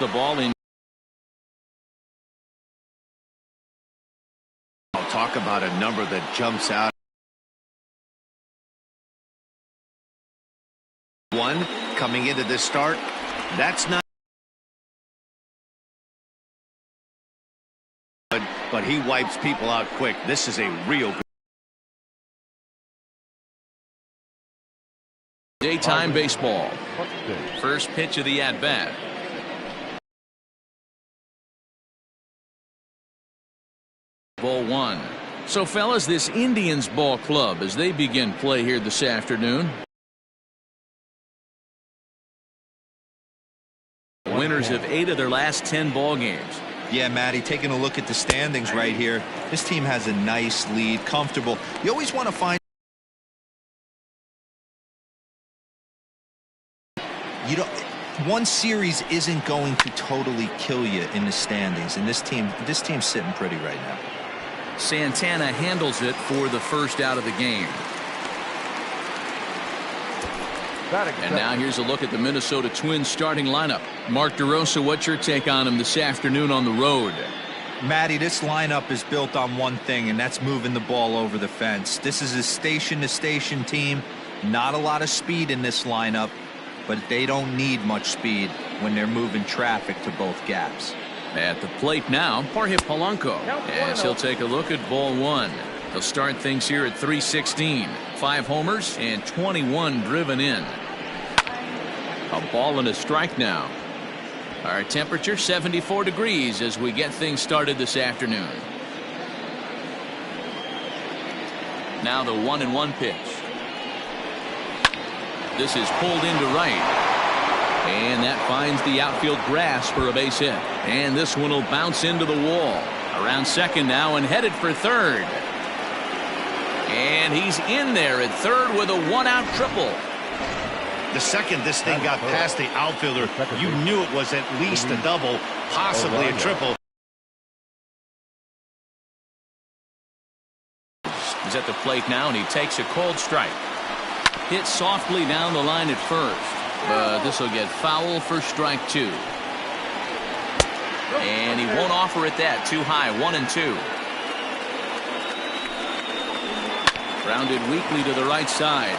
The ball in. I'll talk about a number that jumps out. One coming into this start, that's not good, but he wipes people out quick. This is a real good. Daytime baseball. First pitch of the at-bat. Ball one. So, fellas, this Indians ball club as they begin play here this afternoon. Winners of 8 of their last 10 ball games. Yeah, Matty, taking a look at the standings right here. This team has a nice lead, comfortable. You always want to find. One series isn't going to totally kill you in the standings, and this team's sitting pretty right now. Santana handles it for the first out of the game. And now here's a look at the Minnesota Twins starting lineup. Mark DeRosa, what's your take on him this afternoon on the road? Matty, this lineup is built on one thing, and that's moving the ball over the fence. This is a station-to-station team. Not a lot of speed in this lineup, but they don't need much speed when they're moving traffic to both gaps. At the plate now, Jorge Polanco, as he'll take a look at ball one. They'll start things here at 316. 5 homers and 21 driven in. A ball and a strike now. Our temperature 74 degrees as we get things started this afternoon. Now the 1-1 pitch. This is pulled into right. And that finds the outfield grass for a base hit. And this one will bounce into the wall. Around second now and headed for third. And he's in there at third with a 1-out triple. The second this thing got past the outfielder, you knew it was at least a double, possibly a triple. He's at the plate now, and he takes a cold strike. Hit softly down the line at first, but this will get foul for strike 2. And he won't offer it that. Too high. 1-2. Grounded weakly to the right side.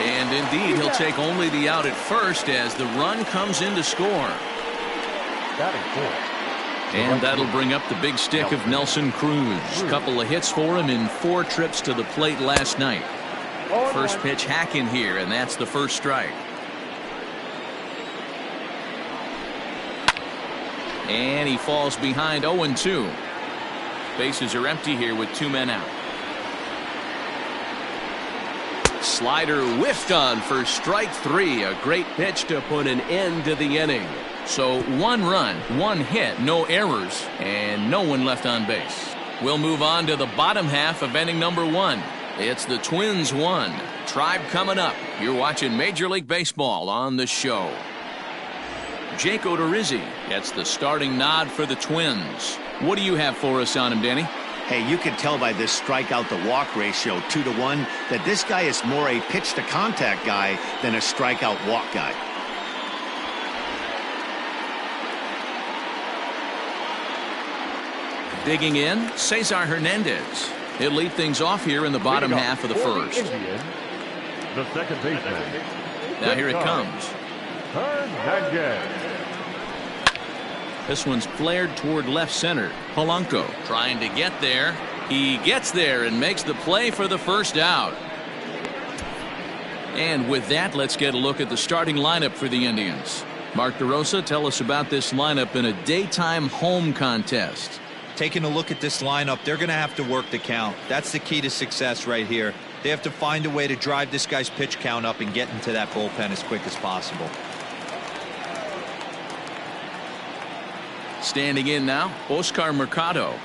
And indeed, he'll take only the out at first as the run comes in to score. And that'll bring up the big stick of Nelson Cruz. Couple of hits for him in 4 trips to the plate last night. First pitch hack in here, and that's the first strike. And he falls behind 0-2. Bases are empty here with 2 men out. Slider whiffed on for strike 3. A great pitch to put an end to the inning. So 1 run, 1 hit, no errors, and no one left on base. We'll move on to the bottom half of inning number 1. It's the Twins 1. Tribe coming up. You're watching Major League Baseball on the show. Jake Odorizzi gets the starting nod for the Twins. What do you have for us on him, Danny? Hey, you can tell by this strikeout to walk ratio 2-to-1 that this guy is more a pitch to contact guy than a strikeout walk guy. Digging in, Cesar Hernandez. He'll lead things off here in the bottom half of the first. The second baseman. Now here it comes. Hernandez. This one's flared toward left center. Polanco trying to get there. He gets there and makes the play for the first out. And with that, let's get a look at the starting lineup for the Indians. Mark DeRosa, tell us about this lineup in a daytime home contest. Taking a look at this lineup, they're going to have to work the count. That's the key to success right here. They have to find a way to drive this guy's pitch count up and get into that bullpen as quick as possible. Standing in now, Oscar Mercado.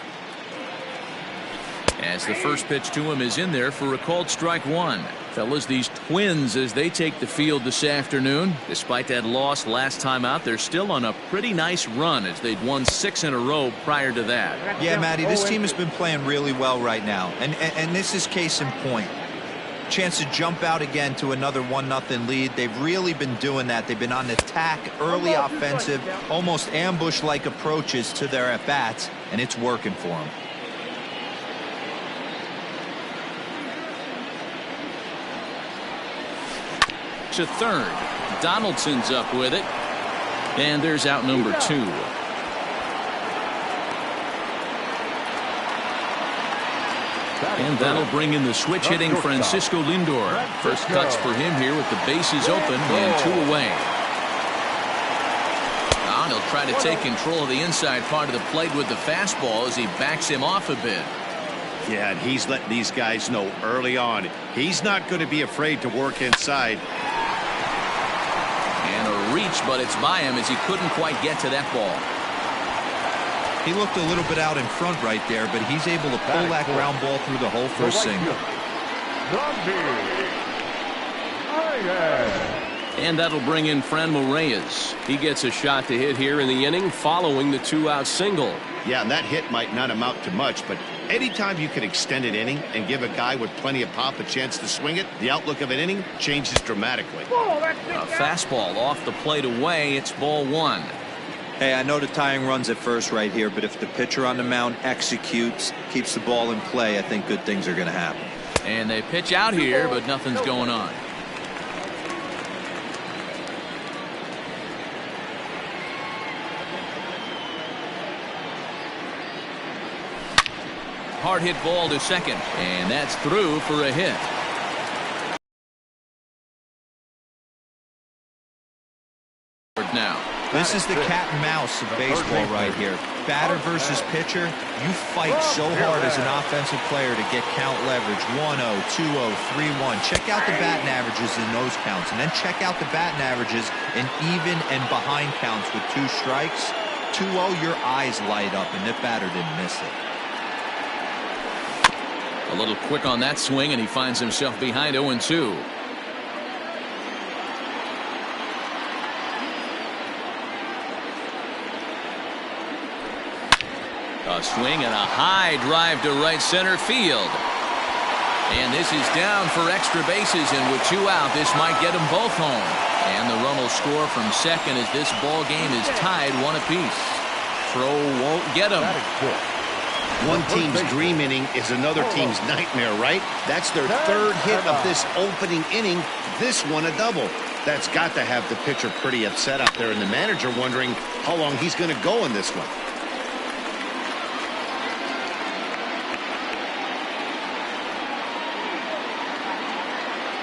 As the first pitch to him is in there for a called strike 1. Fellas, these Twins, as they take the field this afternoon, despite that loss last time out, they're still on a pretty nice run as they'd won 6 in a row prior to that. Yeah, Matty, this team has been playing really well right now, and this is case in point. chance to jump out again to another 1-0 lead. They've really been doing that. They've been on attack, early offensive, almost ambush-like approaches to their at-bats, and it's working for them. To third. Donaldson's up with it. And there's out number 2. And that'll bring in the switch-hitting Francisco Lindor. First cuts for him here with the bases open and 2 away. And he'll try to take control of the inside part of the plate with the fastball as he backs him off a bit. Yeah, and he's letting these guys know early on he's not going to be afraid to work inside. And a reach, but it's by him as he couldn't quite get to that ball. He looked a little bit out in front right there, but he's able to pull that ground ball through the hole for a single. And that'll bring in Franmil Reyes. He gets a shot to hit here in the inning following the 2-out single. Yeah, and that hit might not amount to much, but anytime you can extend an inning and give a guy with plenty of pop a chance to swing it, the outlook of an inning changes dramatically. A fastball off the plate away. It's ball 1. Hey, I know the tying run's at first right here, but if the pitcher on the mound executes, keeps the ball in play, I think good things are going to happen. And they pitch out here, but nothing's going on. Hard hit ball to second, and that's through for a hit. Now. This is the cat and mouse of baseball right here. Batter versus pitcher. You fight so hard as an offensive player to get count leverage. 1-0, 2-0, 3-1. Check out the batting averages in those counts, and then check out the batting averages in even and behind counts with 2 strikes. 2-0, your eyes light up, and the batter didn't miss it. A little quick on that swing, and he finds himself behind 0-2. A swing and a high drive to right center field. And this is down for extra bases, and with 2 out, this might get them both home. And the run will score from second as this ball game is tied 1 apiece. Throw won't get him. One team's dream inning is another team's nightmare, right? That's their 3rd hit of this opening inning. This one a double. That's got to have the pitcher pretty upset out there, and the manager wondering how long he's going to go in this one.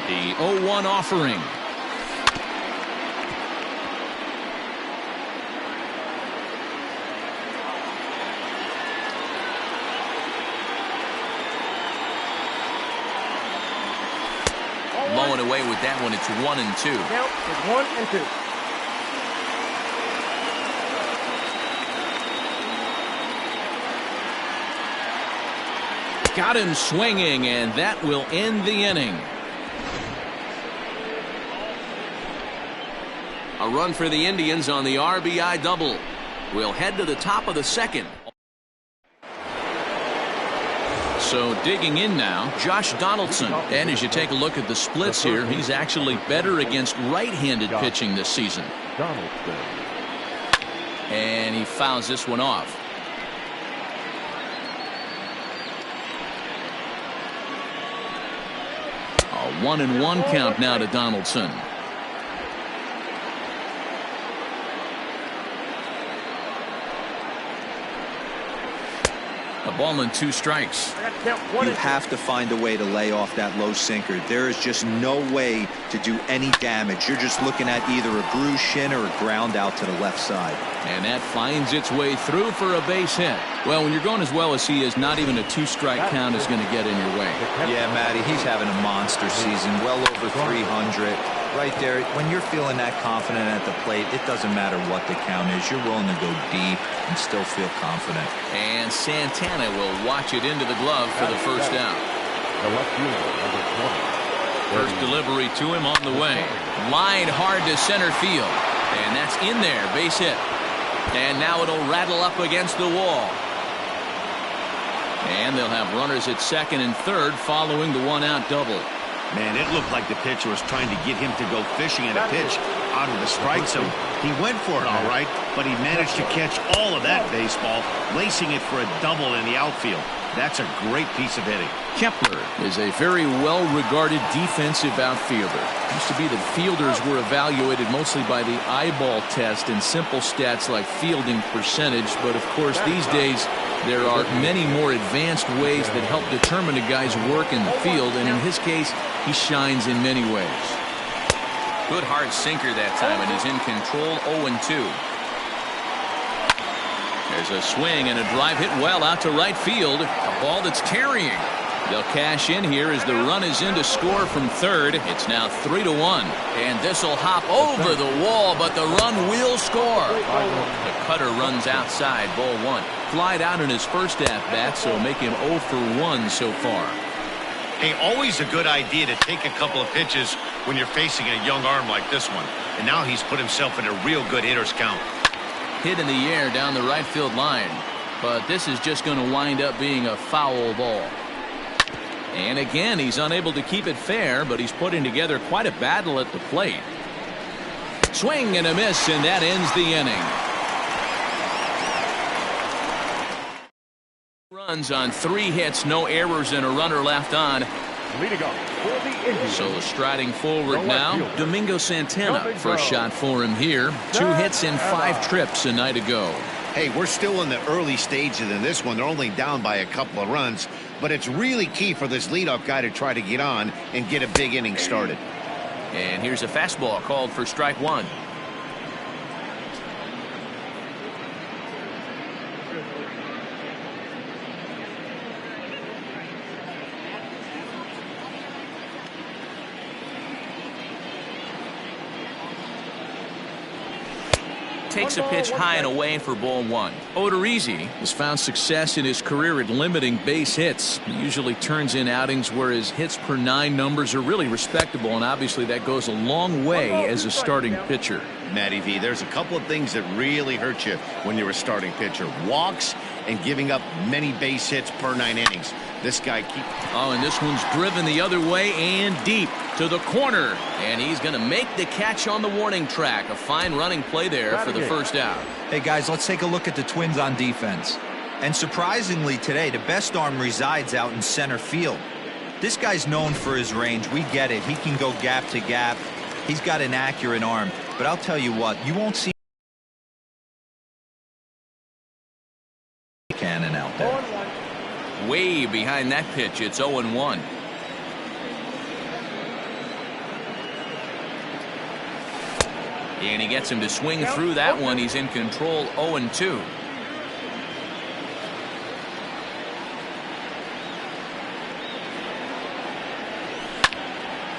The 0-1 offering. Low and away with that one. It's 1-2. Count is 1-2. Got him swinging, and that will end the inning. A run for the Indians on the RBI double. We'll head to the top of the 2nd. So digging in now, Josh Donaldson. And as you take a look at the splits here, he's actually better against right-handed pitching this season. And he fouls this one off. A 1-1 count now to Donaldson. A ball and 2 strikes. You have to find a way to lay off that low sinker. There is just no way to do any damage. You're just looking at either a bruised shin or a ground out to the left side. And that finds its way through for a base hit. Well, when you're going as well as he is, not even a 2-strike count is going to get in your way. Yeah, Matty, he's having a monster season, well over 300. Right there, when you're feeling that confident at the plate, it doesn't matter what the count is. You're willing to go deep and still feel confident. And Santana will watch it into the glove for the first out. First delivery to him on the way. Line hard to center field. And that's in there, base hit. And now it'll rattle up against the wall. And they'll have runners at 2nd and 3rd following the 1-out double. Man, it looked like the pitcher was trying to get him to go fishing at a pitch out of the strike zone. He went for it all right, but he managed to catch all of that baseball, lacing it for a double in the outfield. That's a great piece of hitting. Kepler is a very well-regarded defensive outfielder. It used to be that fielders were evaluated mostly by the eyeball test and simple stats like fielding percentage, but of course these days there are many more advanced ways that help determine a guy's work in the field, and in his case, he shines in many ways. Good hard sinker that time, and he's in control. 0-2. There's a swing and a drive hit well out to right field. A ball that's carrying. They'll cash in here as the run is in to score from third. It's now 3-1. And this will hop over the wall, but the run will score. The cutter runs outside. Ball one. Flied out in his first at-bat, so make him 0 for 1 so far. Hey, always a good idea to take a couple of pitches when you're facing a young arm like this one. And now he's put himself in a real good hitter's count. Hit in the air down the right field line, but this is just going to wind up being a foul ball. And again, he's unable to keep it fair, but he's putting together quite a battle at the plate. Swing and a miss, and that ends the inning. Runs on 3 hits, no errors, and a runner left on. Leading off for the Indians. So striding forward now, Domingo Santana. First shot for him here. 2 hits in 5 trips a night ago. Hey, we're still in the early stages in this one. They're only down by a couple of runs, but it's really key for this leadoff guy to try to get on and get a big inning started. And here's a fastball called for strike 1. Takes a pitch high and away for ball 1. Odorizzi has found success in his career at limiting base hits. He usually turns in outings where his hits per 9 numbers are really respectable, and obviously that goes a long way as a starting pitcher. Matty V, there's a couple of things that really hurt you when you're a starting pitcher. Walks and giving up many base hits per 9 innings. This guy keeps... Oh, and this one's driven the other way and deep to the corner. And he's going to make the catch on the warning track. A fine running play there for the first out. Hey, guys, let's take a look at the Twins on defense. And surprisingly today, the best arm resides out in center field. This guy's known for his range. We get it. He can go gap to gap. He's got an accurate arm. But I'll tell you what, you won't see cannon out there. Way behind that pitch. It's 0-1. And he gets him to swing through that one. He's in control. 0-2.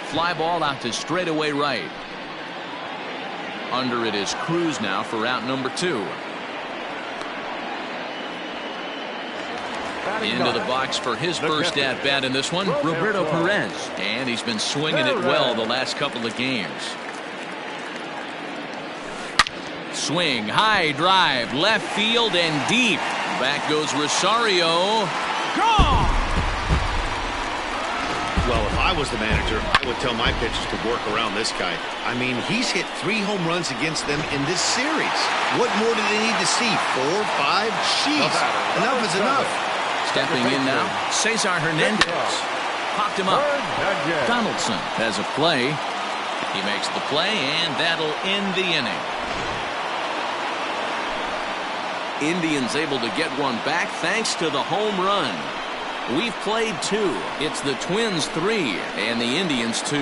Fly ball out to straightaway right. Under it is Cruz now for out number 2. Into the box for his first at-bat in this one, Roberto Perez. And he's been swinging it well the last couple of games. Swing, high drive, left field and deep. Back goes Rosario. Gone! Well, if I was the manager, I would tell my pitchers to work around this guy. I mean, he's hit 3 home runs against them in this series. What more do they need to see? 4, 5? Jeez, enough is enough. Stepping in now, Cesar Hernandez. Popped him up. Donaldson has a play. He makes the play, and that'll end the inning. Indians able to get one back thanks to the home run. We've played 2. It's the Twins 3 and the Indians 2.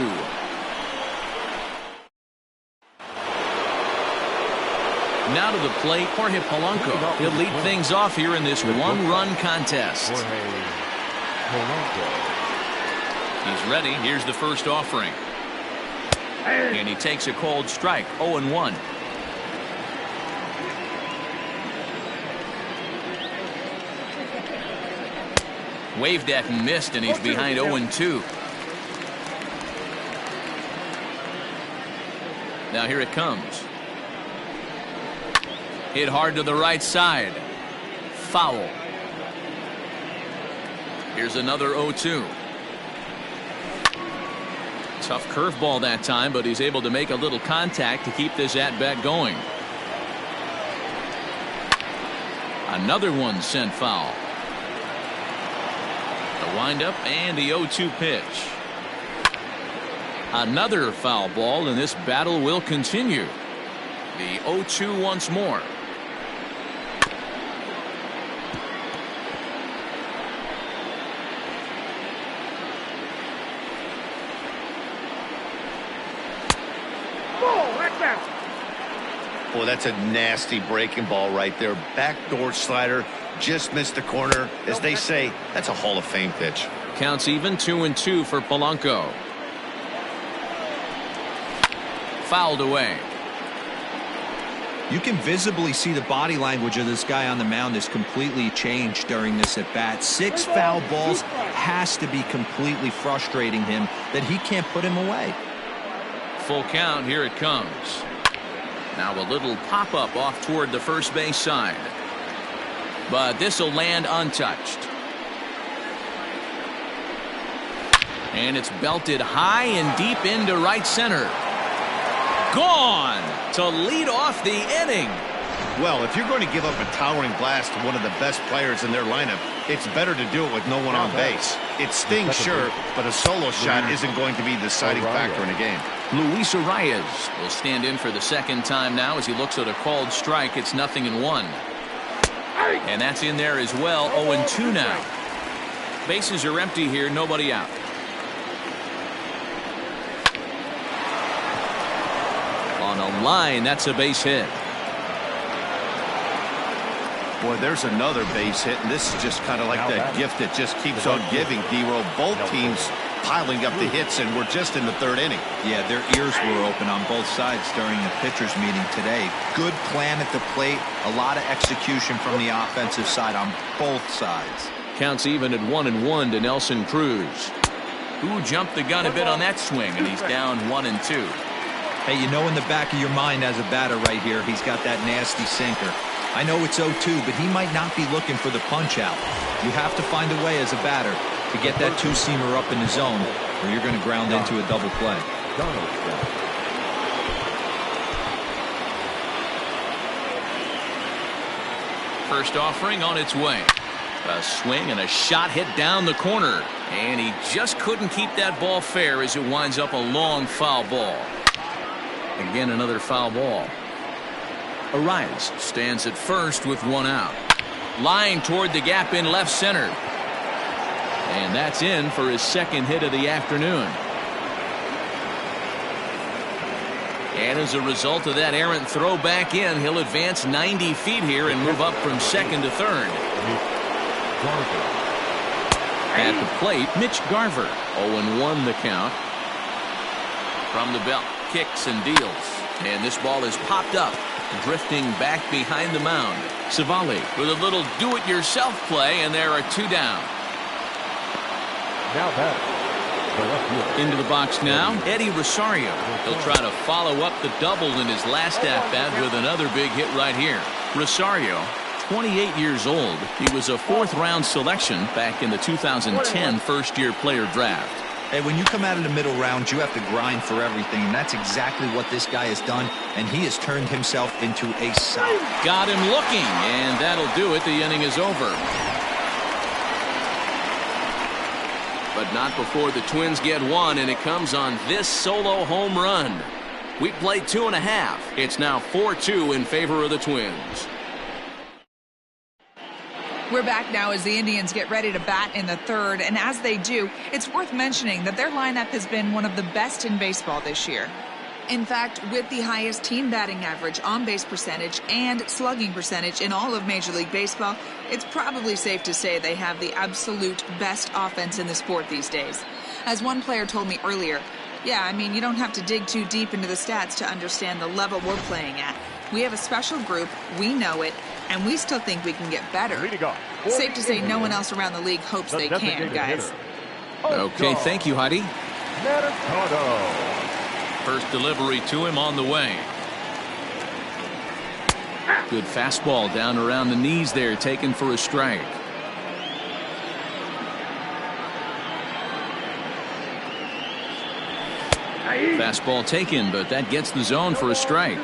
Now to the plate, Jorge Polanco. He'll lead things off here in this one-run contest. He's ready. Here's the first offering. And he takes a cold strike. 0-1. Waved at and missed, and he's behind 0-2. Now here it comes. Hit hard to the right side. Foul. Here's another 0-2. Tough curveball that time, but he's able to make a little contact to keep this at-bat going. Another one sent foul. The windup and the 0-2 pitch. Another foul ball, and this battle will continue. The 0-2 once more. Boy, that's a nasty breaking ball right there. Backdoor slider, just missed the corner. As they say, that's a Hall of Fame pitch. Counts even, 2-2 for Polanco. Fouled away. You can visibly see the body language of this guy on the mound is completely changed during this at bat. 6 foul balls has to be completely frustrating him that he can't put him away. Full count, here it comes. Now a little pop-up off toward the first base side. But this will land untouched. And it's belted high and deep into right center. Gone to lead off the inning. Well, if you're going to give up a towering blast to one of the best players in their lineup, it's better to do it with no one on base. It stings, sure, but a solo shot isn't going to be the deciding factor in a game. Luis Arias will stand in for the second time now as he looks at a called strike. It's 0-1. And that's in there as well. 0-2 now. Bases are empty here, nobody out. On a line, that's a base hit. Boy, there's another base hit, and this is just kind of like that gift that just keeps on giving, D-Roll. Both teams piling up the hits, and we're just in the third inning. Yeah, their ears were open on both sides during the pitchers meeting today. Good plan at the plate, a lot of execution from the offensive side on both sides. Counts even at 1-1 to Nelson Cruz, who jumped the gun a bit on that swing, and he's down 1-2. Hey, you know in the back of your mind as a batter right here, he's got that nasty sinker. I know it's 0-2, but he might not be looking for the punch out. You have to find a way as a batter to get that two-seamer up in the zone, or you're going to ground into a double play. First offering on its way. A swing and a shot hit down the corner, and he just couldn't keep that ball fair as it winds up a long foul ball. Again, another foul ball. Arias stands at first with one out. Line toward the gap in left center. And that's in for his second hit of the afternoon. And as a result of that errant throw back in, he'll advance 90 feet here and move up from second to third. At the plate, Mitch Garver. 0-1 the count. From the belt, kicks and deals. And this ball is popped up, drifting back behind the mound. Savali with a little do-it-yourself play, and there are 2 down. Now back. Into the box now, Eddie Rosario. He'll try to follow up the double in his last at-bat with another big hit right here. Rosario, 28 years old. He was a 4th-round selection back in the 2010 first-year player draft. Hey, when you come out of the middle round, you have to grind for everything, and that's exactly what this guy has done, and he has turned himself into a solid. Got him looking, and that'll do it. The inning is over. But not before the Twins get one, and it comes on this solo home run. We played 2.5. It's now 4-2 in favor of the Twins. We're back now as the Indians get ready to bat in the third, and as they do, it's worth mentioning that their lineup has been one of the best in baseball this year. In fact, with the highest team batting average, on-base percentage, and slugging percentage in all of Major League Baseball, it's probably safe to say they have the absolute best offense in the sport these days. As one player told me earlier, yeah, I mean, you don't have to dig too deep into the stats to understand the level we're playing at. We have a special group, we know it, and we still think we can get better. Safe to say no one else around the league hopes they can, guys. Okay, thank you, Heidi. First delivery to him on the way. Good fastball down around the knees there, taken for a strike. Fastball taken, but that gets the zone for a strike.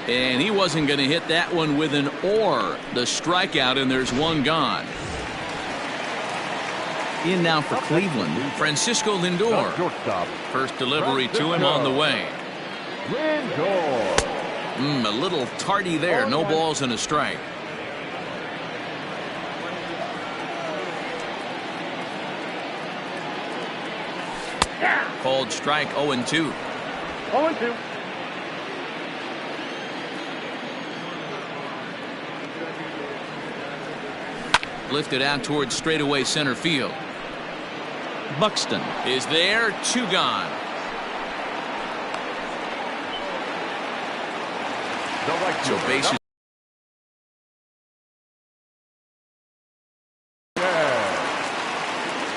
And he wasn't going to hit that one with an or. The strikeout, and there's one gone. In now for Cleveland, Francisco Lindor. First delivery to him on the way. A little tardy there. No balls and a strike. Called strike 0-2. 0-2. Lifted out towards straightaway center field. Buxton is there. 2 gone. So bases.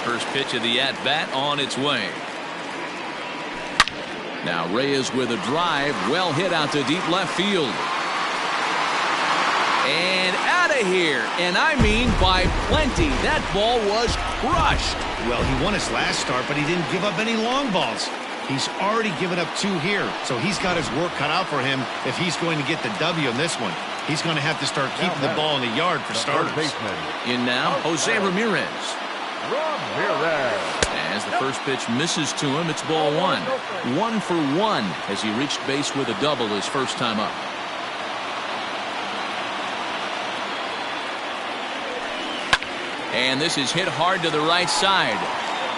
First pitch of the at-bat on its way. Now Reyes with a drive. Well hit out to deep left field. And out of here. And I mean by plenty. That ball was crushed. Well, he won his last start, but he didn't give up any long balls. He's already given up 2 here, so he's got his work cut out for him if he's going to get the W in this one. He's going to have to start keeping the ball in the yard for starters. In now, Jose Ramirez. As the first pitch misses to him, it's ball 1. 1 for 1 as he reached base with a double his first time up. And this is hit hard to the right side,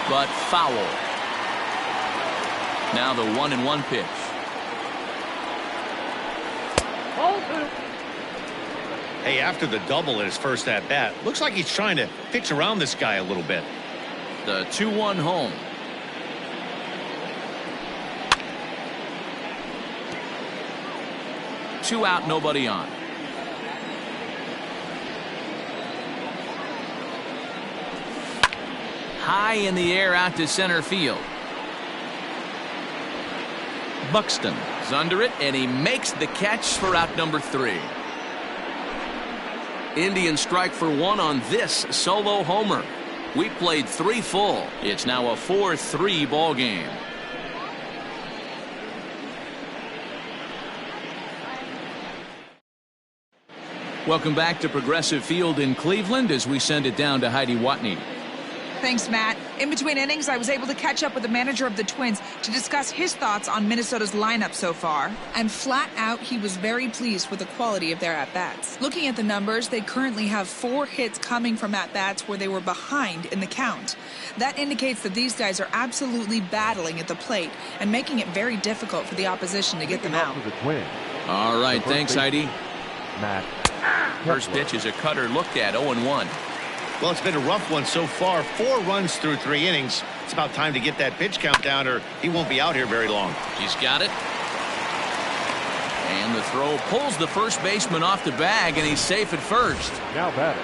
but foul. Now the 1-1 pitch. Hey, after the double at his first at bat, looks like he's trying to pitch around this guy a little bit. The 2-1 home. Two out, nobody on. High in the air out to center field. Buxton is under it, and he makes the catch for out number 3. Indians strike for 1 on this solo homer. We played 3 full. It's now a 4-3 ball game. Welcome back to Progressive Field in Cleveland as we send it down to Heidi Watney. Thanks, Matt. In between innings, I was able to catch up with the manager of the Twins to discuss his thoughts on Minnesota's lineup so far. And flat out, he was very pleased with the quality of their at-bats. Looking at the numbers, they currently have 4 hits coming from at-bats where they were behind in the count. That indicates that these guys are absolutely battling at the plate and making it very difficult for the opposition to get them out. All right, thanks, Heidi. Matt. First pitch is a cutter looked at, 0-1. Well, it's been a rough one so far. 4 runs through 3 innings. It's about time to get that pitch count down or he won't be out here very long. He's got it. And the throw pulls the first baseman off the bag, and he's safe at first. Now batting,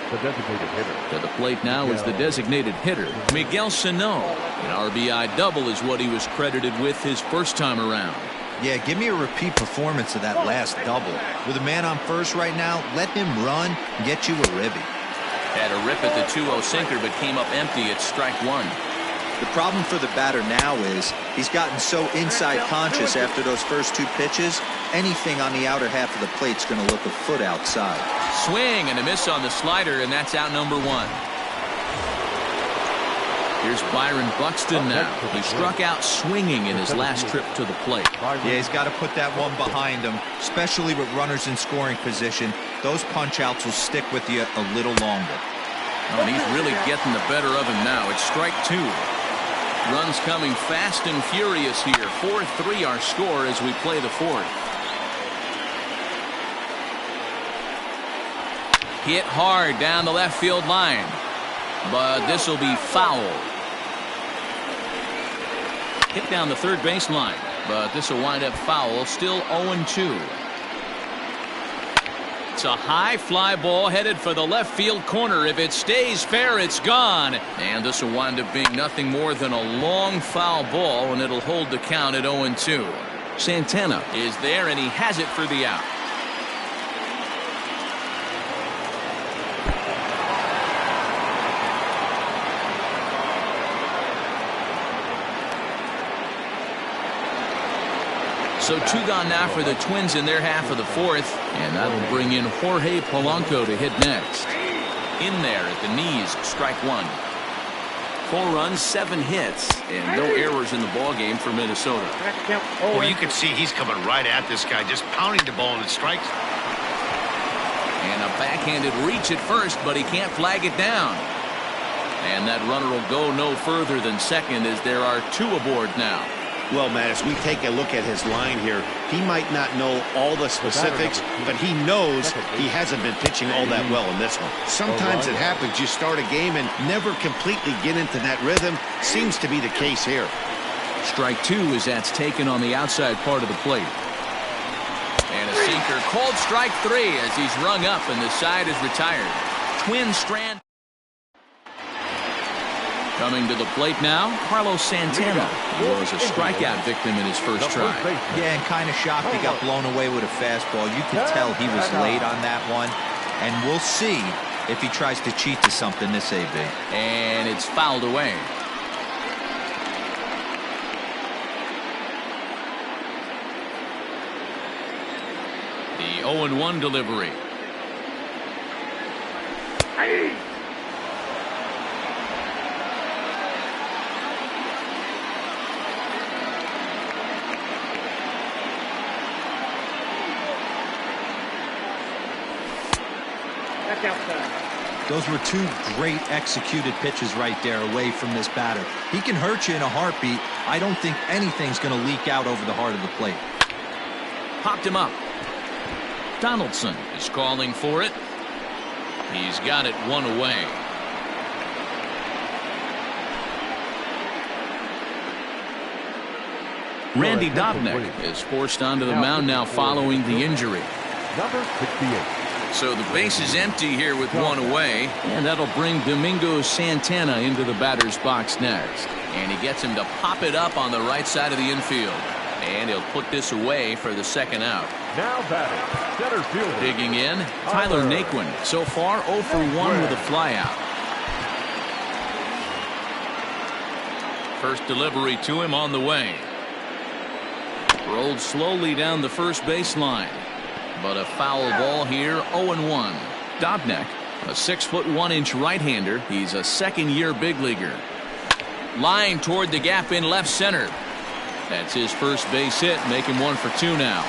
the designated hitter. To the plate now is the designated hitter, Miguel Sano. An RBI double is what he was credited with his first time around. Yeah, give me a repeat performance of that last double. With a man on first right now, let him run and get you a ribby. Had a rip at the 2-0 sinker, but came up empty at strike 1. The problem for the batter now is he's gotten so inside conscious after those first 2 pitches, anything on the outer half of the plate's going to look a foot outside. Swing and a miss on the slider, and that's out number 1. Here's Byron Buxton now. He struck out swinging in his last trip to the plate. Yeah, he's got to put that one behind him, especially with runners in scoring position. Those punch-outs will stick with you a little longer. Oh, and he's really getting the better of him now. It's strike 2. Runs coming fast and furious here. 4-3 our score as we play the 4th. Hit hard down the left field line, but this will be foul. Hit down the third baseline, but this will wind up foul. Still 0-2. It's a high fly ball headed for the left field corner. If it stays fair, it's gone. And this will wind up being nothing more than a long foul ball, and it'll hold the count at 0-2. Santana is there, and he has it for the out. So 2 gone now for the Twins in their half of the 4th, and that'll bring in Jorge Polanco to hit next. In there at the knees, strike 1. 4 runs, 7 hits, and no errors in the ballgame for Minnesota. Oh, you can see he's coming right at this guy, just pounding the ball and it strikes. And a backhanded reach at first, but he can't flag it down. And that runner will go no further than second as there are 2 aboard now. Well, Matt, as we take a look at his line here, he might not know all the specifics, but he knows he hasn't been pitching all that well in this one. Sometimes it happens. You start a game and never completely get into that rhythm. Seems to be the case here. Strike 2 as that's taken on the outside part of the plate. And a sinker called strike 3 as he's rung up and the side is retired. Twin strand. Coming to the plate now, Carlos Santana was a strikeout victim in his first try. Yeah, and kind of shocked he got blown away with a fastball. You can tell he was late on that one. And we'll see if he tries to cheat to something this AB. And it's fouled away. The 0-1 delivery. Those were 2 great executed pitches right there away from this batter. He can hurt you in a heartbeat. I don't think anything's going to leak out over the heart of the plate. Popped him up. Donaldson is calling for it. He's got it 1 away. Randy Dobnak is forced onto the mound now following the injury. Number 68. So the base is empty here with 1 away, and that'll bring Domingo Santana into the batter's box next. And he gets him to pop it up on the right side of the infield. And he'll put this away for the second out. Now batting, center fielder. Digging in, Tyler Naquin. So far 0 for 1 with a flyout. First delivery to him on the way. Rolled slowly down the first baseline. But a foul ball here, 0-1. Dobnak, a 6'1" right-hander. He's a second-year big leaguer. Line toward the gap in left center. That's his first base hit, making 1 for 2 now.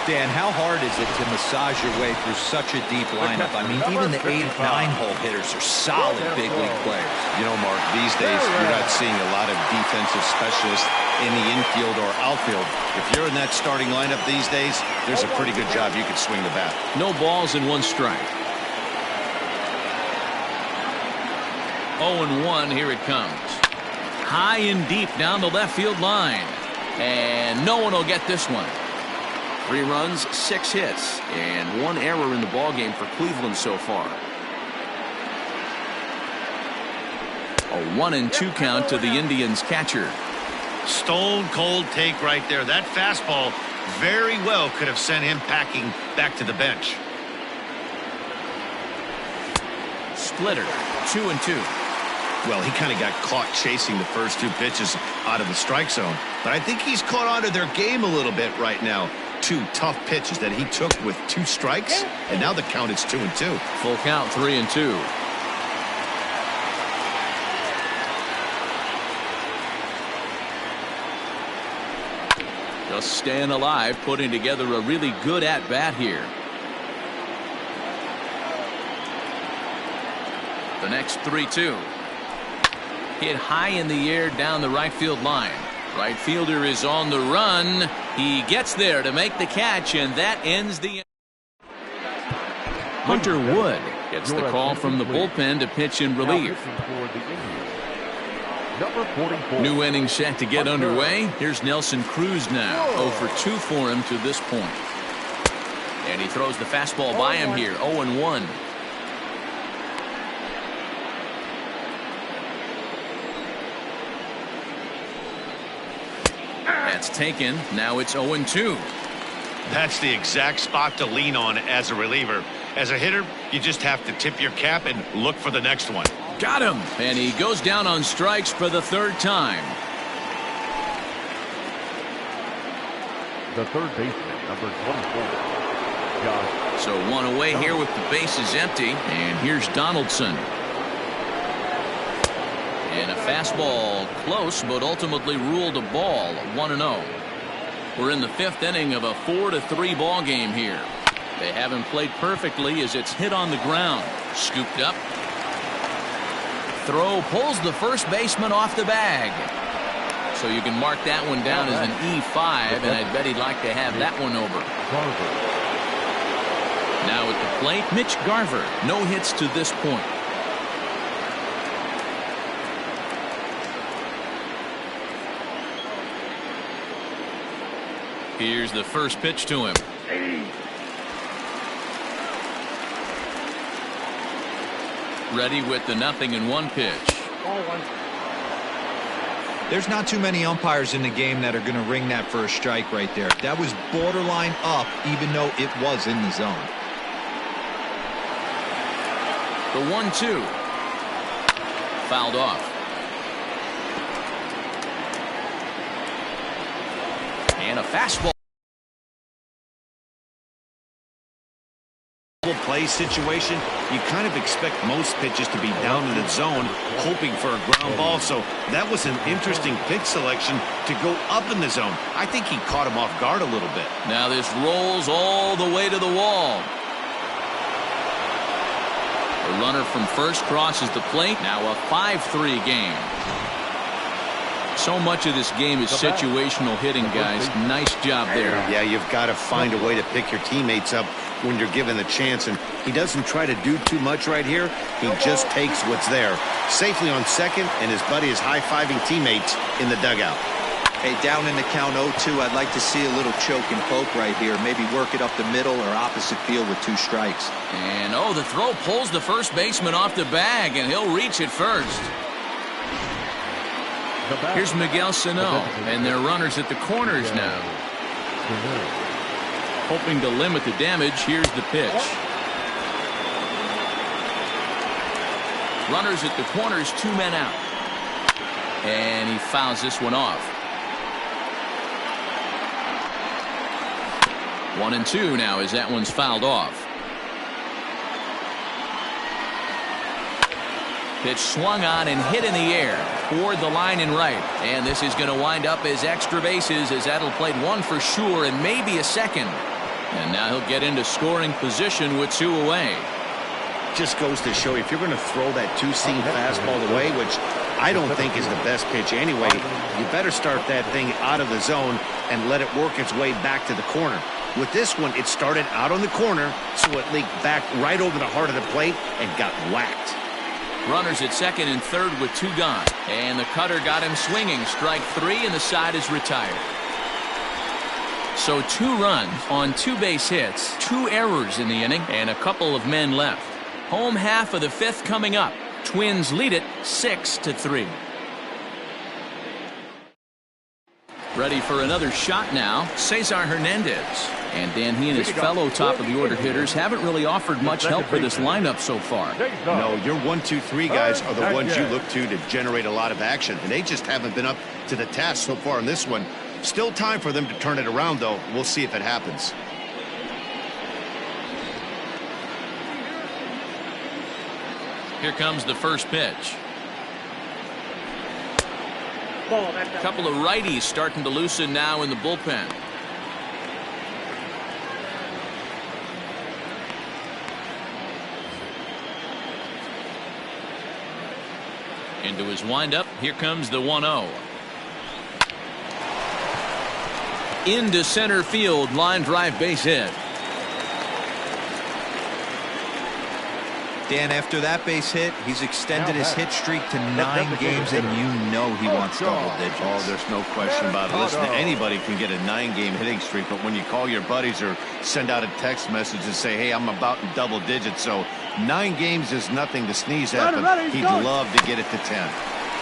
Dan, how hard is it to massage your way through such a deep lineup? I mean, even the 8, 9-hole hitters are solid big league players. You know, Mark, these days you're not seeing a lot of defensive specialists in the infield or outfield. If you're in that starting lineup these days, there's a pretty good job you could swing the bat. No balls and 1 strike. 0-1, here it comes. High and deep down the left field line. And no one will get this one. 3 runs, 6 hits, and 1 error in the ballgame for Cleveland so far. A 1-2 count to the Indians catcher. Stone cold take right there. That fastball very well could have sent him packing back to the bench. Splitter, 2-2. Well, he kind of got caught chasing the first 2 pitches out of the strike zone. But I think he's caught onto their game a little bit right now. 2 tough pitches that he took with 2 strikes, and now the count is 2-2. Full count, 3-2. Just staying alive, putting together a really good at-bat here. The next 3-2. Hit high in the air down the right field line. Right fielder is on the run. He gets there to make the catch, and that ends the. Hunter Wood gets the call from the bullpen to pitch in relief. New inning set to get underway. Here's Nelson Cruz now. 0 for 2 for him to this point. And he throws the fastball by him here. 0-1. That's taken. Now it's 0-2. That's the exact spot to lean on as a reliever. As a hitter, you just have to tip your cap and look for the next one. Got him. And he goes down on strikes for the 3rd time. the third baseman, number 24, Josh. So one away here with the bases empty. And here's Donaldson. And a fastball close, but ultimately ruled a ball. 1-0. We're in the fifth inning of a 4-3 ball game here. They haven't played perfectly as it's hit on the ground. Scooped up. Throw pulls the first baseman off the bag. So you can mark that one down as an E5, and I bet he'd like to have that one over. Now at the plate, Mitch Garver. No hits to this point. Here's the first pitch to him. Ready with the 0-1 pitch. There's not too many umpires in the game that are going to ring that for a strike right there. That was borderline up, even though it was in the zone. The 1-2. Fouled off. And a fastball. Play situation, you kind of expect most pitches to be down in the zone, hoping for a ground ball. So that was an interesting pitch selection to go up in the zone. I think he caught him off guard a little bit. Now this rolls all the way to the wall. The runner from first crosses the plate. Now a 5-3 game. So much of this game is situational hitting, guys. Nice job there. Yeah, you've got to find a way to pick your teammates up when you're given the chance, and he doesn't try to do too much right here. He just takes what's there. Safely on second, and his buddy is high-fiving teammates in the dugout. Hey, down in the count 0-2, I'd like to see a little choke and poke right here. Maybe work it up the middle or opposite field with 2 strikes. And the throw pulls the first baseman off the bag, and he'll reach it first. Here's Miguel Sano, and they're runners at the corners now. Hoping to limit the damage, here's the pitch. Runners at the corners, 2 men out. And he fouls this one off. 1-2 now as that one's fouled off. Pitch swung on and hit in the air toward the line and right. And this is going to wind up as extra bases, as that'll play 1 for sure and maybe a second. And now he'll get into scoring position with 2 away. Just goes to show you, if you're going to throw that 2-seam fastball away, which I don't think is the best pitch anyway, you better start that thing out of the zone and let it work its way back to the corner. With this one, it started out on the corner, so it leaked back right over the heart of the plate and got whacked. Runners at second and third with 2 gone. And the cutter got him swinging. Strike 3, and the side is retired. So 2 runs on 2 base hits, 2 errors in the inning, and a couple of men left. Home half of the 5th coming up. Twins lead it 6-3. Ready for another shot now, Cesar Hernandez. And Dan, he and his fellow top-of-the-order hitters haven't really offered much help for this lineup so far. No, your 1, 2, 3 guys are the ones you look to generate a lot of action, and they just haven't been up to the task so far in this one. Still time for them to turn it around, though. We'll see if it happens. Here comes the first pitch. A couple of righties starting to loosen now in the bullpen. Into his windup. Here comes the 1-0. Into center field, line drive base hit. Dan, after that base hit, he's extended his hit streak to 9 games, and you know he wants double digits. Oh, there's no question about it. Listen, anybody can get a 9-game hitting streak, but when you call your buddies or send out a text message and say, hey, I'm about in double digits, so 9 games is nothing to sneeze at, but he'd love to get it to 10.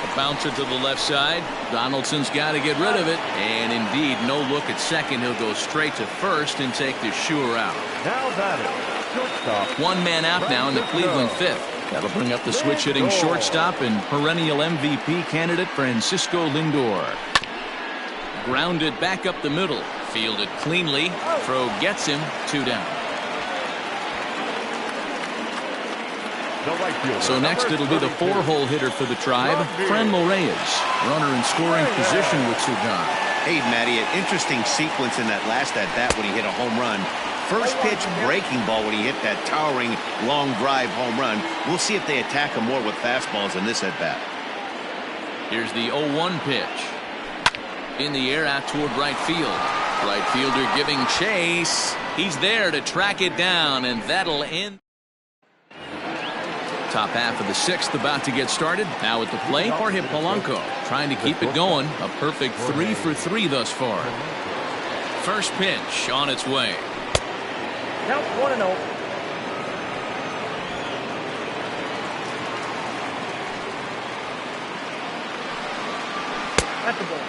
A bouncer to the left side. Donaldson's got to get rid of it. And indeed, no look at second. He'll go straight to first and take the sure out. Now batting, shortstop. 1 man out now in the Cleveland 5th. That'll bring up the switch-hitting shortstop and perennial MVP candidate Francisco Lindor. Grounded back up the middle. Fielded cleanly. Throw gets him. 2 down. So next it'll be the 4-hole hitter for the Tribe, Franmil Reyes. Runner in scoring position with 2 gone. Hey, Matty, an interesting sequence in that last at-bat when he hit a home run. First pitch breaking ball when he hit that towering long drive home run. We'll see if they attack him more with fastballs in this at-bat. Here's the 0-1 pitch. In the air out toward right field. Right fielder giving chase. He's there to track it down, and that'll end. Top half of the 6th about to get started. Now at the plate, Jorge Polanco trying to keep it going. A perfect 3 for 3 thus far. First pitch on its way. Count 1-0. That's the ball.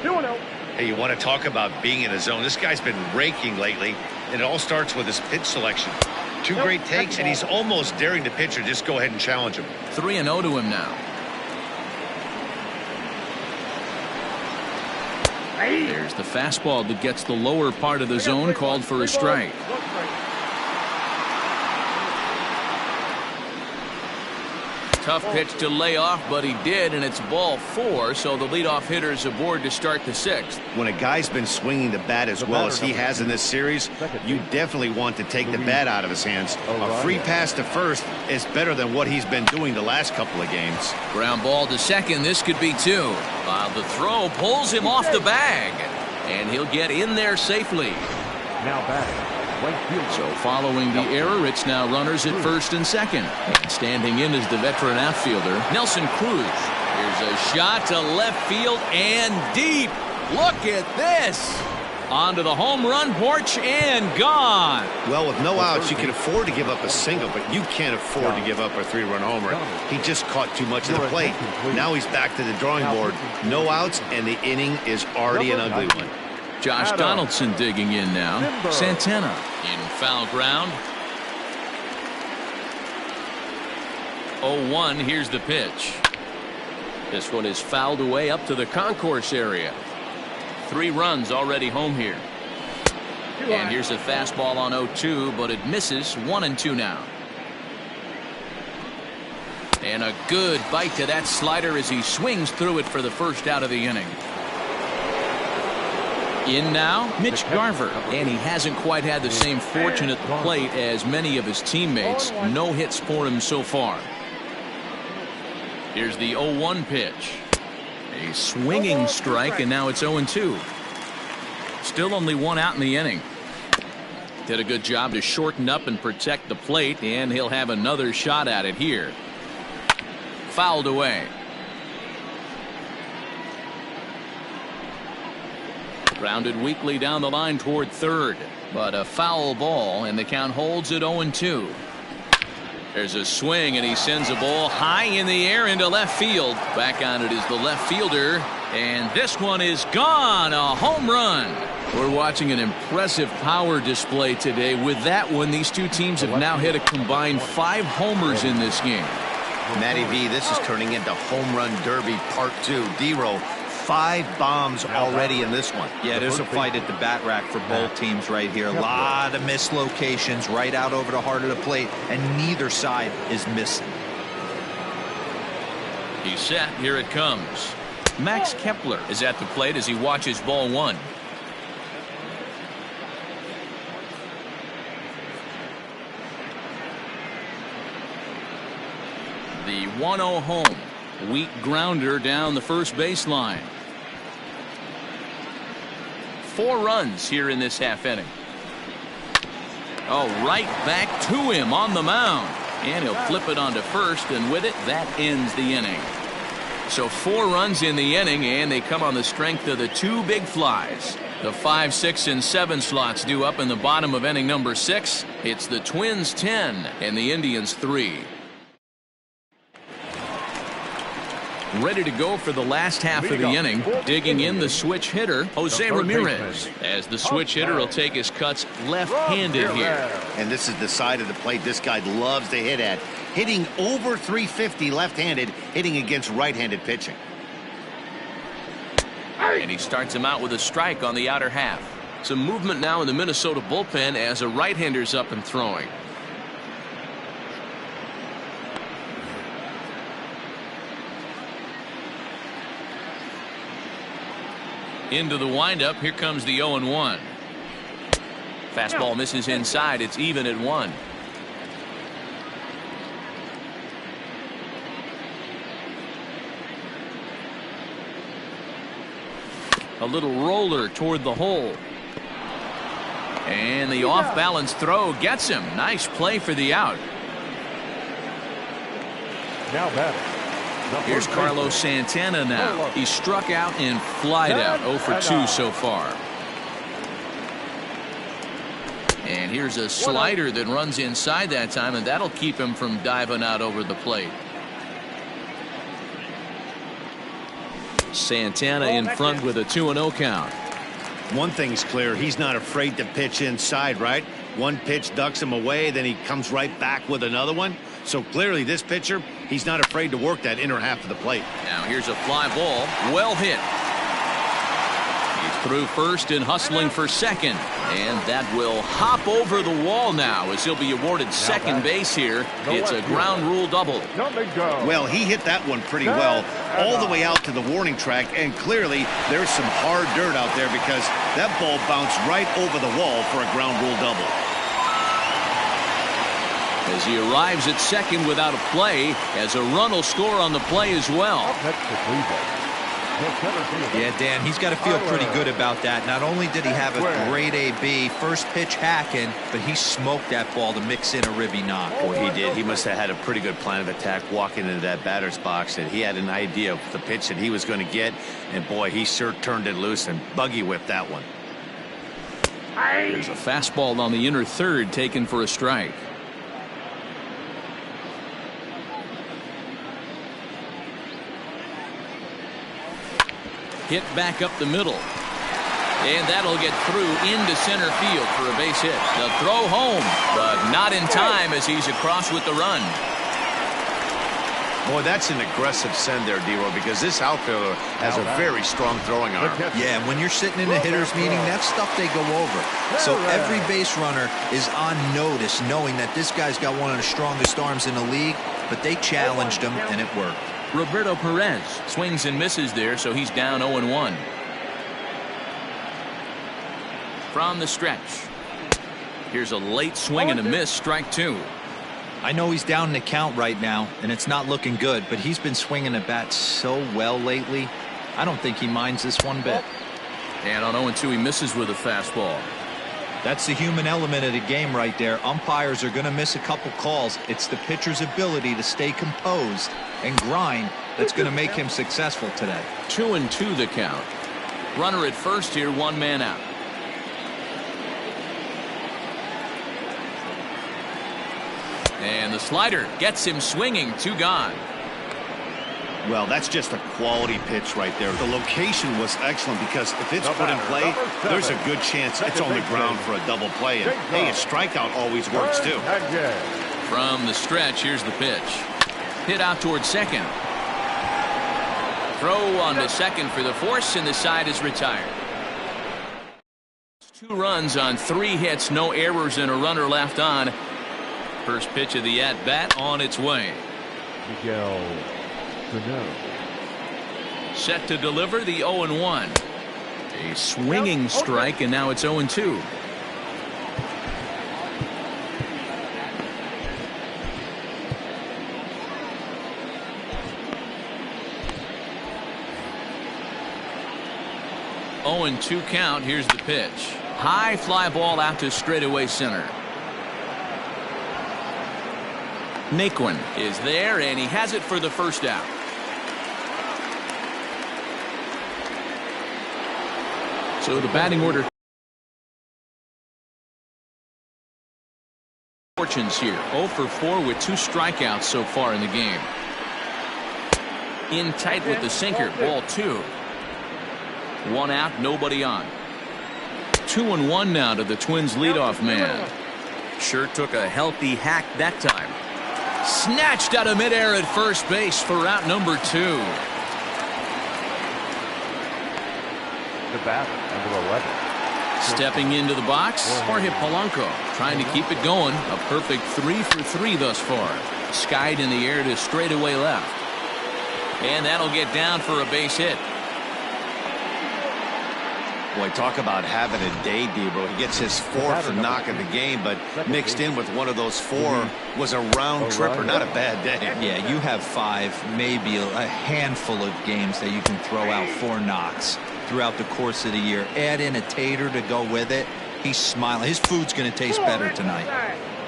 2-0. Hey, you want to talk about being in a zone? This guy's been raking lately, and it all starts with his pitch selection. 2 great takes, and he's almost daring the pitcher just go ahead and challenge him. 3-0 to him now. There's the fastball that gets the lower part of the zone, called for a strike. Tough pitch to lay off, but he did, and it's ball 4, so the leadoff hitter's aboard to start the 6th. When a guy's been swinging the bat as well as he has in this series, you definitely want to take the bat out of his hands. A free pass to first is better than what he's been doing the last couple of games. Ground ball to second. This could be 2. While the throw pulls him off the bag, and he'll get in there safely. Now back. So following the error, it's now runners at first and second. And standing in is the veteran outfielder, Nelson Cruz. Here's a shot to left field and deep. Look at this. Onto the home run porch and gone. Well, with no outs, you can afford to give up a single, but you can't afford to give up a 3-run homer. He just caught too much of the plate. Now he's back to the drawing board. No outs, and the inning is already an ugly one. Josh Donaldson digging in now. Santana in foul ground. 0-1. Here's the pitch. This one is fouled away up to the concourse area. 3 runs already home here. And here's a fastball on 0-2, but it misses. 1-2 now. And a good bite to that slider as he swings through it for the first out of the inning. In now, Mitch Garver, and he hasn't quite had the same fortune at the plate as many of his teammates. No hits for him so far. Here's the 0-1 pitch. A swinging strike, and now it's 0-2. Still only 1 out in the inning. Did a good job to shorten up and protect the plate, and he'll have another shot at it here. Fouled away. Grounded weakly down the line toward third, but a foul ball, and the count holds at 0-2. There's a swing, and he sends a ball high in the air into left field. Back on it is the left fielder, and this one is gone. A home run. We're watching an impressive power display today. With that one, these two teams have now hit a combined 5 homers in this game. Matty V, this is turning into Home Run Derby Part 2. D-Row, 5 bombs already in this one. Yeah, there's a fight at the bat rack for both teams right here. A lot of mislocations right out over the heart of the plate, and neither side is missing. He's set. Here it comes. Max Kepler is at the plate as he watches ball 1. The 1-0 home. Weak grounder down the first baseline. 4 runs here in this half inning. Oh, right back to him on the mound. And he'll flip it onto first, and with it, that ends the inning. So 4 runs in the inning, and they come on the strength of the 2 big flies. The 5, 6, and 7 slots due up in the bottom of inning number 6. It's the Twins 10 and the Indians 3. Ready to go for the last half of the inning. Digging in the switch hitter, Jose Ramirez. As the switch hitter will take his cuts left-handed here. And this is the side of the plate this guy loves to hit at. Hitting over 350 left-handed, hitting against right-handed pitching. And he starts him out with a strike on the outer half. Some movement now in the Minnesota bullpen as a right-hander's up and throwing. Into the windup. Here comes the 0-1. Fastball misses inside. It's even at 1. A little roller toward the hole. And the off-balance throw gets him. Nice play for the out. Now batting. Here's Carlos Santana now. He struck out and flied out. 0 for 2 so far. And here's a slider that runs inside that time, and that'll keep him from diving out over the plate. Santana in front with a 2-0 count. One thing's clear, he's not afraid to pitch inside, right? One pitch ducks him away, then he comes right back with another one. So clearly this pitcher, he's not afraid to work that inner half of the plate. Now here's a fly ball, well hit. He's through first and hustling for second, and that will hop over the wall now as he'll be awarded second base here. It's a ground rule double. Well, he hit that one pretty well all the way out to the warning track, and clearly there's some hard dirt out there because that ball bounced right over the wall for a ground rule double. As he arrives at second without a play, as a run will score on the play as well. Yeah, Dan, he's got to feel pretty good about that. Not only did he have a great AB, first pitch hacking, but he smoked that ball to mix in a ribby knock. Boy, he did. He must have had a pretty good plan of attack walking into that batter's box, and he had an idea of the pitch that he was going to get, and boy, he sure turned it loose and buggy whipped that one. There's a fastball on the inner third taken for a strike. Hit back up the middle. And that'll get through into center field for a base hit. The throw home, but not in time as he's across with the run. Boy, that's an aggressive send there, D-Roy, because this outfielder has a very strong throwing arm. Yeah, and when you're sitting in a hitter's meeting, that's stuff they go over. So every base runner is on notice, knowing that this guy's got one of the strongest arms in the league, but they challenged him, and it worked. Roberto Perez swings and misses there, so he's down 0-1. From the stretch. Here's a late swing and a miss, strike 2. I know he's down in the count right now, and it's not looking good, but he's been swinging the bat so well lately. I don't think he minds this one bit. And on 0-2, he misses with a fastball. That's the human element of the game right there. Umpires are going to miss a couple calls. It's the pitcher's ability to stay composed and grind that's going to make him successful today. 2-2 the count. Runner at first here, 1 man out. And the slider gets him swinging, 2 gone. Well, that's just a quality pitch right there. The location was excellent because if it's put in play, there's a good chance it's on the ground for a double play. And hey, a strikeout always works too. From the stretch, here's the pitch. Hit out towards second. Throw on to second for the force, and the side is retired. 2 runs on 3 hits, no errors, and a runner left on. First pitch of the at-bat on its way. Miguel Cano. Set to deliver the 0-1. A swinging strike, and now it's 0-2. Oh, 2 count. Here's the pitch. High fly ball out to straightaway center. Naquin is there, and he has it for the first out. So the batting order. Fortunes here. 0 for 4 with 2 strikeouts so far in the game. In tight with the sinker. Ball 2. 1 out, nobody on. 2-1 now to the Twins leadoff man. Sure took a healthy hack that time. Snatched out of midair at first base for out number 2. the batter, number 11. Stepping into the box, Jorge Polanco trying to keep it going. A perfect 3 for 3 thus far. Skied in the air to straightaway left. And that'll get down for a base hit. Boy, talk about having a day, Debo. He gets his 4th knock of the game, but mixed in with one of those 4 was a round tripper. Not a bad day. Yeah, you have 5, maybe a handful of games that you can throw out 4 knocks throughout the course of the year. Add in a tater to go with it. He's smiling. His food's going to taste better tonight.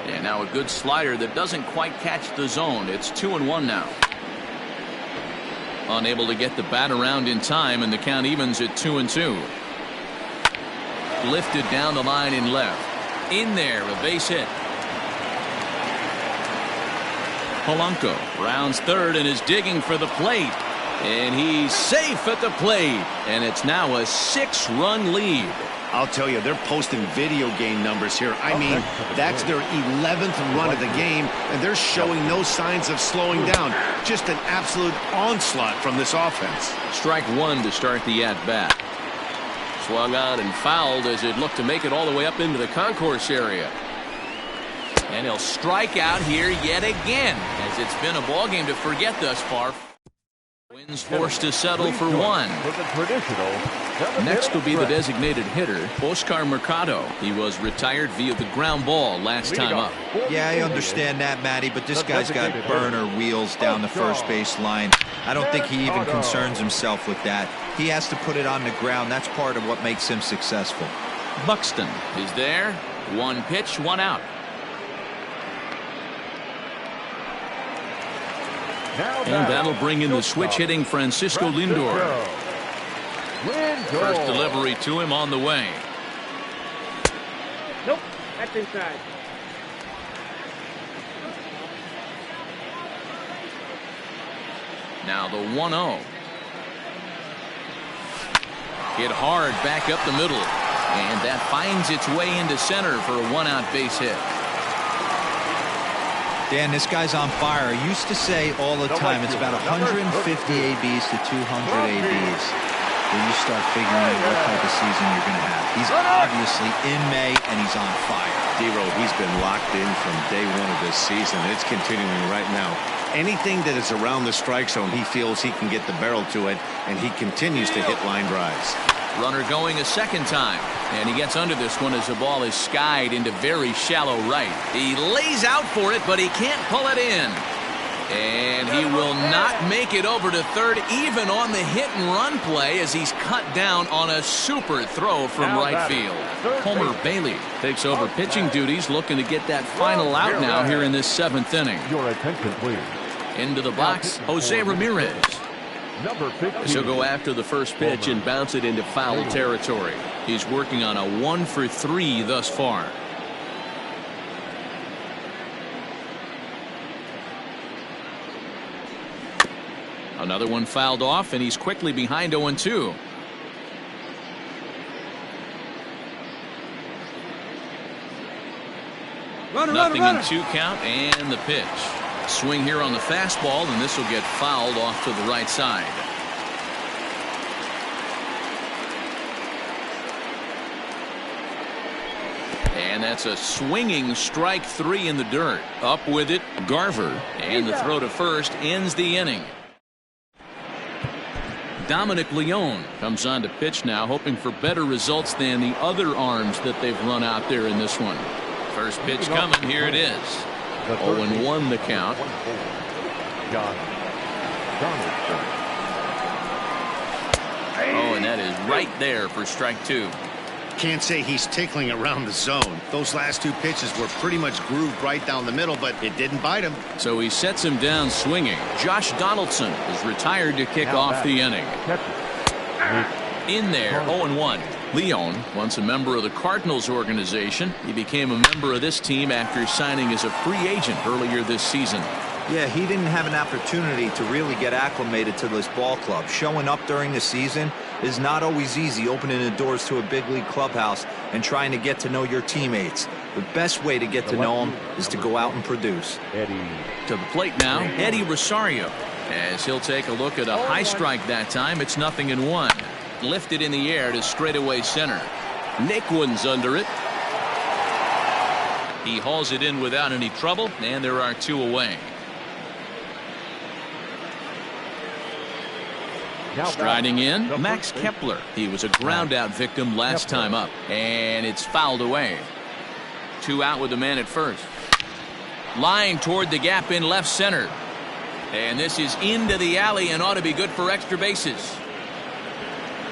And now a good slider that doesn't quite catch the zone. It's 2-1 now. Unable to get the bat around in time, and the count evens at 2-2. Lifted down the line in left. In there, a base hit. Polanco rounds third and is digging for the plate. And he's safe at the plate. And it's now a 6-run lead. I'll tell you, they're posting video game numbers here. I mean, that's their 11th run of the game, and they're showing no signs of slowing down. Just an absolute onslaught from this offense. Strike 1 to start the at-bat. Swung on and fouled as it looked to make it all the way up into the concourse area. And he'll strike out here yet again, as it's been a ball game to forget thus far. Wins forced to settle for 1. Next will be the designated hitter, Oscar Mercado. He was retired via the ground ball last time up. Yeah, I understand that, Matty, but this guy's got burner wheels down the first base line. I don't think he even concerns himself with that. He has to put it on the ground. That's part of what makes him successful. Buxton is there. 1 pitch, 1 out. And that'll bring in the switch-hitting Francisco Lindor. First delivery to him on the way. Nope, that's inside. Now the 1-0. Hit hard back up the middle. And that finds its way into center for a 1-out base hit. Dan, this guy's on fire. I used to say all the time it's about 150 ABs to 200 ABs where you start figuring out what type of season you're going to have. He's obviously in May, and he's on fire. D-Row, he's been locked in from day 1 of this season. It's continuing right now. Anything that is around the strike zone, he feels he can get the barrel to it, and he continues to hit line drives. Runner going a second time. And he gets under this one as the ball is skied into very shallow right. He lays out for it, but he can't pull it in. And he will not make it over to third, even on the hit-and-run play, as he's cut down on a super throw from right field. Homer Bailey takes over pitching duties, looking to get that final out now here in this 7th inning. Your attention, please. Into the box, Jose Ramirez. Number 15. He'll go after the first pitch and bounce it into foul territory. He's working on a 1 for 3 thus far. Another one fouled off, and he's quickly behind 0-2. Nothing in 2 count, and the pitch. Swing here on the fastball, and this will get fouled off to the right side. And that's a swinging strike 3 in the dirt. Up with it, Garver. And the throw to first ends the inning. Dominic Leone comes on to pitch now, hoping for better results than the other arms that they've run out there in this one. First pitch coming, here it is. 0-1 the count. Oh, and that is right there for strike 2. Can't say he's tickling around the zone. Those last 2 pitches were pretty much grooved right down the middle, but it didn't bite him. So he sets him down swinging. Josh Donaldson is retired to kick off the inning. In there, 0-1. Leone, once a member of the Cardinals organization, he became a member of this team after signing as a free agent earlier this season. Yeah, he didn't have an opportunity to really get acclimated to this ball club. Showing up during the season is not always easy, opening the doors to a big league clubhouse and trying to get to know your teammates. The best way to get to know them is to go out and produce. To the plate now, Eddie Rosario, as he'll take a look at a high strike that time. It's 0-1. lifted in the air to straightaway center. Naquin's under it. He hauls it in without any trouble, and there are 2 away. Striding in, Max Kepler. He was a ground-out victim last time up, and it's fouled away. 2 out with the man at first. Line toward the gap in left center. And this is into the alley and ought to be good for extra bases.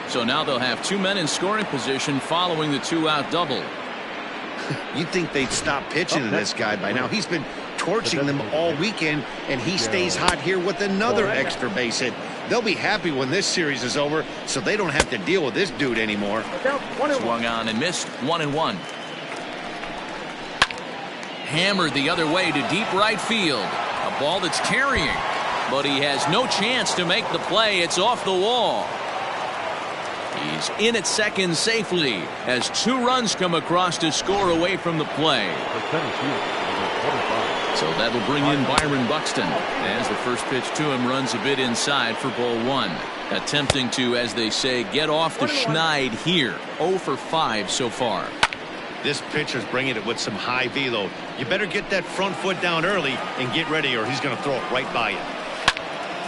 So now they'll have 2 men in scoring position following the 2-out double. You'd think they'd stop pitching to this guy by now. He's been torching them all weekend, and he stays hot here with another extra base hit. They'll be happy when this series is over, so they don't have to deal with this dude anymore. Swung on and missed. 1-1. Hammered the other way to deep right field. A ball that's carrying, but he has no chance to make the play. It's off the wall. He's in at second safely as 2 runs come across to score away from the play. So that'll bring in Byron Buxton as the first pitch to him runs a bit inside for ball 1. Attempting to, as they say, get off the schneid here. 0 for 5 so far. This pitcher's bringing it with some high velo. You better get that front foot down early and get ready, or he's going to throw it right by you.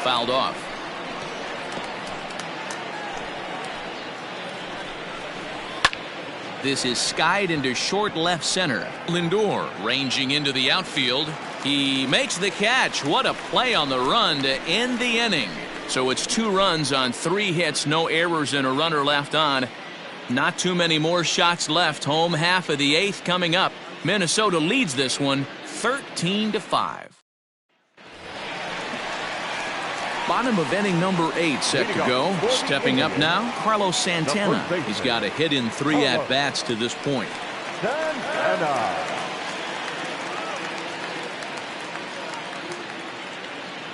Fouled off. This is skied into short left center. Lindor ranging into the outfield. He makes the catch. What a play on the run to end the inning. So it's 2 runs on 3 hits, no errors, and a runner left on. Not too many more shots left. Home half of the 8th coming up. Minnesota leads this one 13-5. Bottom of inning number 8 set to go. Stepping up now, Carlos Santana. He's got a hit in 3 at-bats to this point.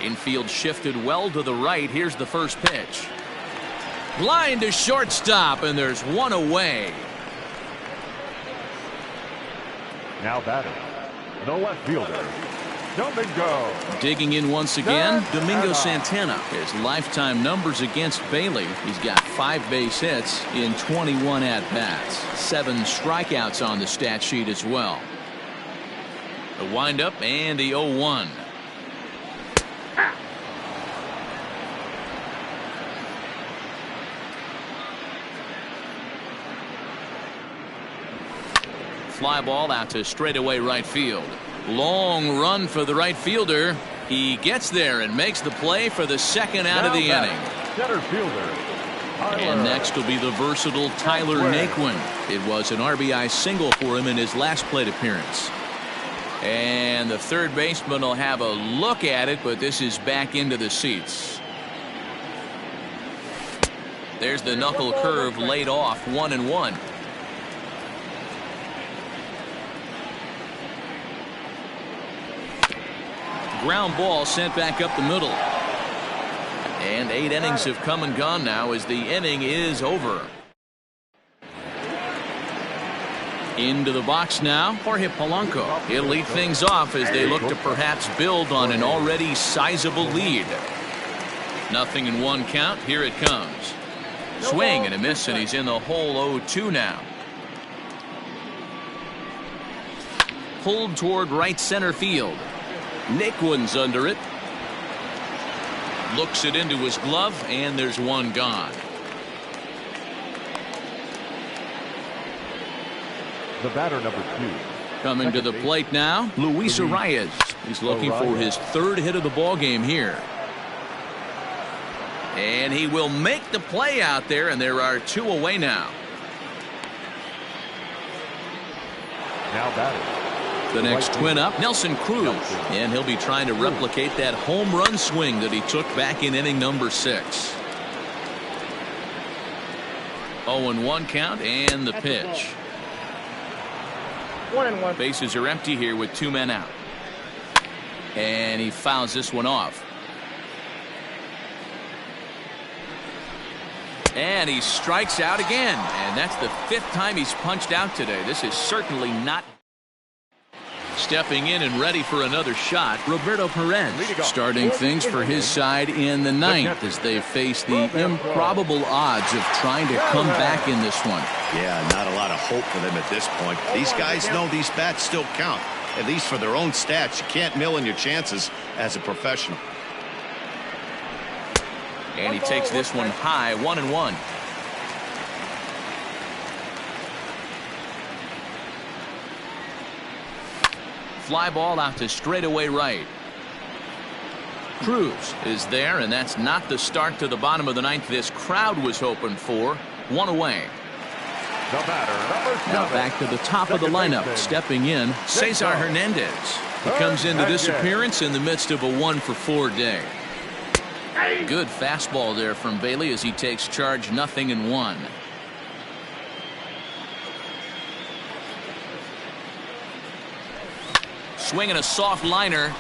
Infield shifted well to the right. Here's the first pitch. Line to shortstop, and there's 1 away. Now batting, the left fielder, Domingo. Digging in once again, Domingo Santana. His lifetime numbers against Bailey. He's got 5 base hits in 21 at-bats. 7 strikeouts on the stat sheet as well. The windup and the 0-1. Fly ball out to straightaway right field. Long run for the right fielder. He gets there and makes the play for the 2nd out of the inning. Center fielder. And next will be the versatile Tyler Naquin. It was an RBI single for him in his last plate appearance. And the third baseman will have a look at it, but this is back into the seats. There's the knuckle curve laid off. 1-1. Ground ball sent back up the middle. And 8 innings have come and gone now as the inning is over. Into the box now, Jorge Polanco. He'll lead things off as they look to perhaps build on an already sizable lead. 0-1 count. Here it comes. Swing and a miss, and he's in the hole 0-2 now. Pulled toward right center field. Naquin's under it. Looks it into his glove, and there's 1 gone. The batter number 2. Coming to the plate now, Luis Arias. He's looking for his 3rd hit of the ball game here. And he will make the play out there, and there are 2 away now. Now batting. The next twin up, Nelson Cruz, and he'll be trying to replicate that home run swing that he took back in inning number 6. 0-1 count and the pitch. 1-1. Bases are empty here with 2 men out. And he fouls this one off. And he strikes out again, and that's the 5th time he's punched out today. This is certainly not. Stepping in and ready for another shot, Roberto Perez. Starting things for his side in the ninth as they face the improbable odds of trying to come back in this one. Yeah, not a lot of hope for them at this point. These guys know these bats still count, at least for their own stats. You can't mill in your chances as a professional. And he takes this one high, 1-1. Fly ball out to straightaway right. Cruz is there, and that's not the start to the bottom of the ninth this crowd was hoping for. One away. The batter, Now back to the top of the lineup. Stepping in, Cesar Hernandez. He comes into this appearance in the midst of a 1-for-4 day. Good fastball there from Bailey as he takes charge, 0-1. Swinging a soft liner.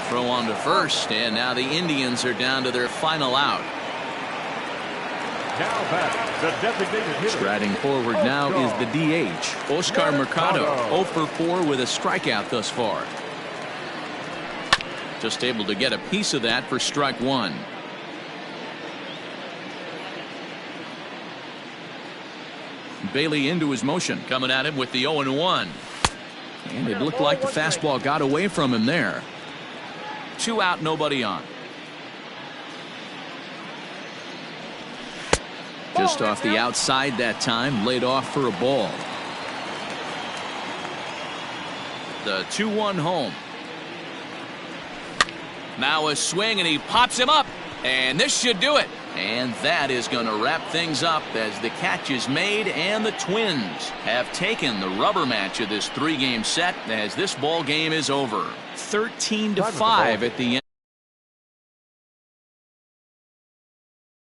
Throw on to first, and now the Indians are down to their final out. Now back, the designated hitter. Striding forward now is the DH, Oscar Mercado, 0-for-4 with a strikeout thus far. Just able to get a piece of that for strike one. Bailey into his motion, coming at him with the 0-1. And it looked like the fastball got away from him there. 2 out, nobody on. Just off the outside that time, laid off for a ball. The 2-1 home. Now a swing, and he pops him up, and this should do it. And that is going to wrap things up as the catch is made, and the Twins have taken the rubber match of this 3-game set as this ball game is over. 13-5 at the end.